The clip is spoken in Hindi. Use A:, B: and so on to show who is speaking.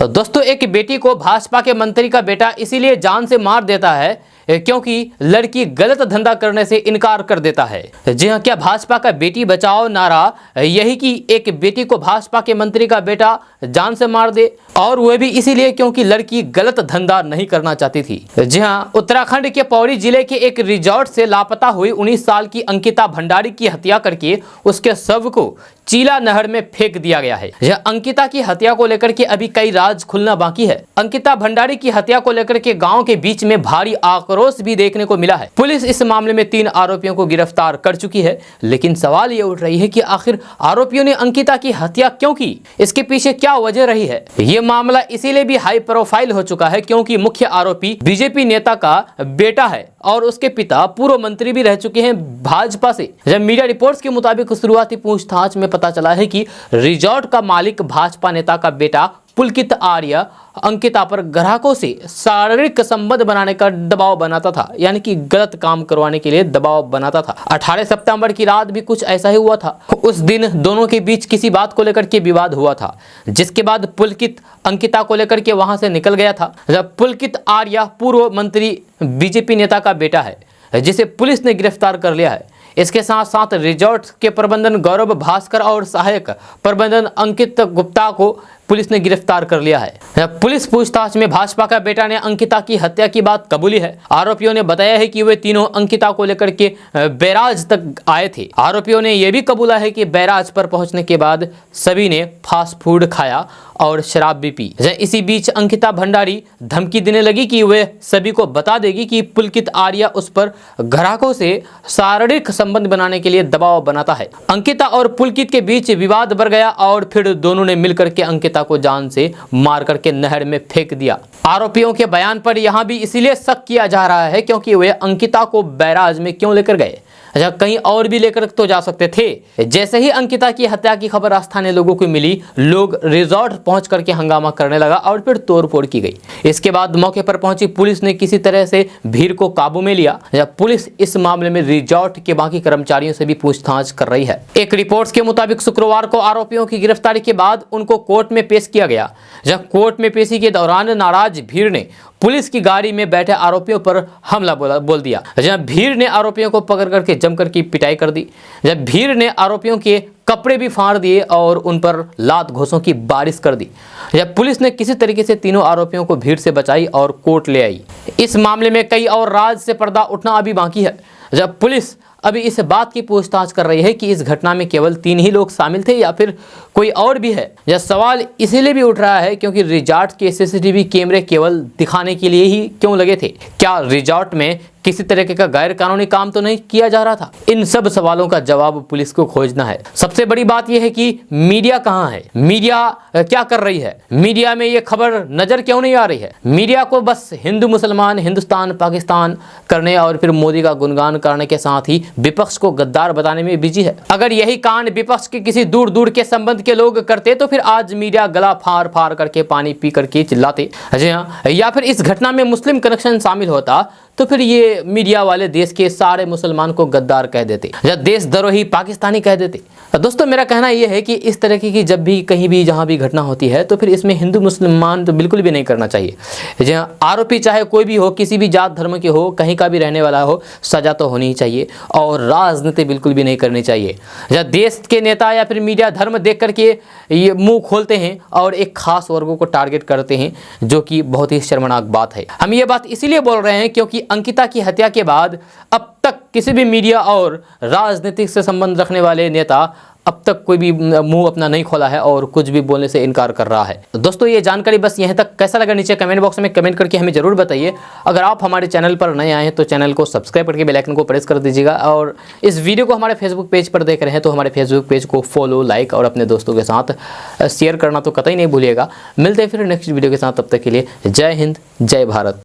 A: दोस्तों, एक बेटी को भाजपा के मंत्री का बेटा इसीलिए जान से मार देता है क्योंकि लड़की गलत धंधा करने से इनकार कर देता है। जी हाँ, क्या भाजपा का बेटी बचाओ नारा यही कि एक बेटी को भाजपा के मंत्री का बेटा जान से मार दे, और वह भी इसीलिए क्योंकि लड़की गलत धंधा नहीं करना चाहती थी। जी हाँ, उत्तराखंड के पौड़ी जिले के एक रिजॉर्ट से लापता हुई 19 साल की अंकिता भंडारी की हत्या करके उसके शव को चीला नहर में फेंक दिया गया है। यह अंकिता की हत्या को लेकर के अभी कई राज खुलना बाकी है। अंकिता भंडारी की हत्या को लेकर के गांव के बीच में भारी आक्रोश भी देखने को मिला है। पुलिस इस मामले में 3 आरोपियों को गिरफ्तार कर चुकी है, लेकिन सवाल ये उठ रही है कि आखिर आरोपियों ने अंकिता की हत्या क्यों की, इसके पीछे क्या वजह रही है। ये मामला इसीलिए भी हाई प्रोफाइल हो चुका है क्योंकि मुख्य आरोपी बीजेपी नेता का बेटा है और उसके पिता पूर्व मंत्री भी रह चुके हैं भाजपा से। जब मीडिया रिपोर्ट्स के मुताबिक शुरुआती पूछताछ में पता चला है कि रिजॉर्ट का मालिक भाजपा नेता का बेटा पुलकित आर्य अंकिता पर ग्राहकों से शारीरिक संबंध बनाने का दबाव बनाता था, यानी कि गलत काम करवाने के लिए दबाव बनाता था। 18 सितंबर की रात भी कुछ ऐसा ही हुआ था। उस दिन दोनों के बीच किसी बात को लेकर के विवाद हुआ था, जिसके बाद पुलकित अंकिता को लेकर के वहां से निकल गया था। जब पुलकित आर्य पूर्व मंत्री बीजेपी नेता का बेटा है, जिसे पुलिस ने गिरफ्तार कर लिया है। इसके साथ साथ रिजॉर्ट के प्रबंधन गौरव भास्कर और सहायक प्रबंधन अंकित गुप्ता को पुलिस ने गिरफ्तार कर लिया है। पुलिस पूछताछ में भाजपा का बेटा ने अंकिता की हत्या की बात कबूली है। आरोपियों ने बताया है कि वे तीनों अंकिता को लेकर के बैराज तक आए थे। आरोपियों ने यह भी कबूला है कि बैराज पर पहुंचने के बाद सभी ने फास्ट फूड खाया और शराब भी पी। इसी बीच अंकिता भंडारी धमकी देने लगी कि वे सभी को बता देगी कि पुलकित आर्य उस पर ग्राहकों से शारीरिक संबंध बनाने के लिए दबाव बनाता है। अंकिता और पुलकित के बीच विवाद बढ़ गया और फिर दोनों ने मिलकर के अंकिता को जान से मार करके नहर में फेंक दिया। आरोपियों के बयान पर यहां भी इसीलिए शक किया जा रहा है क्योंकि वे अंकिता को बैराज में क्यों लेकर गए। अच्छा, कहीं और भी लेकर तो जा सकते थे। जैसे ही अंकिता की हत्या की खबर स्थानीय लोगों को मिली, लोग रिजॉर्ट पहुंच करके हंगामा करने लगा और फिर तोड़फोड़ की गई। इसके बाद मौके पर पहुंची पुलिस ने किसी तरह से भीड़ को काबू में लिया। पुलिस इस मामले में रिजॉर्ट के बाकी कर्मचारियों से भी पूछताछ कर रही है। एक रिपोर्ट के मुताबिक शुक्रवार को आरोपियों की गिरफ्तारी के बाद उनको कोर्ट में पेश किया गया। जब कोर्ट में पेशी के दौरान नाराज भीड़ ने पुलिस की गाड़ी में बैठे आरोपियों पर हमला बोल दिया। जब भीड़ ने आरोपियों को पकड़ करके जमकर की पिटाई कर दी। जब भीड़ ने आरोपियों के कपड़े भी फाड़ दिए और उन पर लात घोंसों की बारिश कर दी। जब पुलिस ने किसी तरीके से तीनों आरोपियों को भीड़ से बचाई और कोर्ट ले आई। इस मामले में कई और राज से पर्दा उठना अभी बाकी है। जब पुलिस अभी इस बात की पूछताछ कर रही है कि इस घटना में केवल 3 ही लोग शामिल थे या फिर कोई और भी है। यह सवाल इसीलिए भी उठ रहा है क्योंकि रिजॉर्ट के सीसीटीवी कैमरे केवल दिखाने के लिए ही क्यों लगे थे। क्या रिजॉर्ट में किसी तरीके का गैर कानूनी काम तो नहीं किया जा रहा था? इन सब सवालों का जवाब पुलिस को खोजना है। सबसे बड़ी बात यह है कि मीडिया कहाँ है, मीडिया क्या कर रही है, मीडिया में ये खबर नजर क्यों नहीं आ रही है। मीडिया को बस हिंदू मुसलमान, हिंदुस्तान पाकिस्तान करने और फिर मोदी का गुणगान करने के साथ ही विपक्ष को गद्दार बताने में बिजी है। अगर यही कांड विपक्ष के किसी दूर दूर के संबंध के लोग करते तो फिर आज मीडिया गला फाड़ फाड़ करके पानी पी करके चिल्लाते। जी हाँ, या फिर इस घटना में मुस्लिम कनेक्शन शामिल होता तो फिर ये मीडिया वाले देश के सारे मुसलमान को गद्दार कह देते या देशद्रोही पाकिस्तानी कह देते। दोस्तों, मेरा कहना यह है कि इस तरह की जब भी कहीं भी जहां भी घटना होती है तो फिर इसमें हिंदू मुसलमान तो बिल्कुल भी नहीं करना चाहिए। जहाँ आरोपी चाहे कोई भी हो, किसी भी जात धर्म के हो, कहीं का भी रहने वाला हो, सजा तो होनी ही चाहिए और राजनीति बिल्कुल भी नहीं करनी चाहिए। जहाँ देश के नेता या फिर मीडिया धर्म देख करके ये मुँह खोलते हैं और एक खास वर्गों को टारगेट करते हैं, जो कि बहुत ही शर्मनाक बात है। हम ये बात इसीलिए बोल रहे हैं क्योंकि अंकिता की हत्या के बाद अब तक किसी भी मीडिया और राजनीतिक से संबंध रखने वाले नेता अब तक कोई भी मुंह अपना नहीं खोला है और कुछ भी बोलने से इनकार कर रहा है। दोस्तों, ये जानकारी बस यहीं तक। कैसा लगा नीचे कमेंट बॉक्स में कमेंट करके हमें जरूर बताइए। अगर आप हमारे चैनल पर नए आए हैं तो चैनल को सब्सक्राइब करके बेल आइकन को प्रेस कर दीजिएगा और इस वीडियो को हमारे फेसबुक पेज पर देख रहे हैं तो हमारे फेसबुक पेज को फॉलो, लाइक और अपने दोस्तों के साथ शेयर करना तो कतई नहीं भूलिएगा। मिलते हैं फिर नेक्स्ट वीडियो के साथ, तब तक के लिए जय हिंद, जय भारत।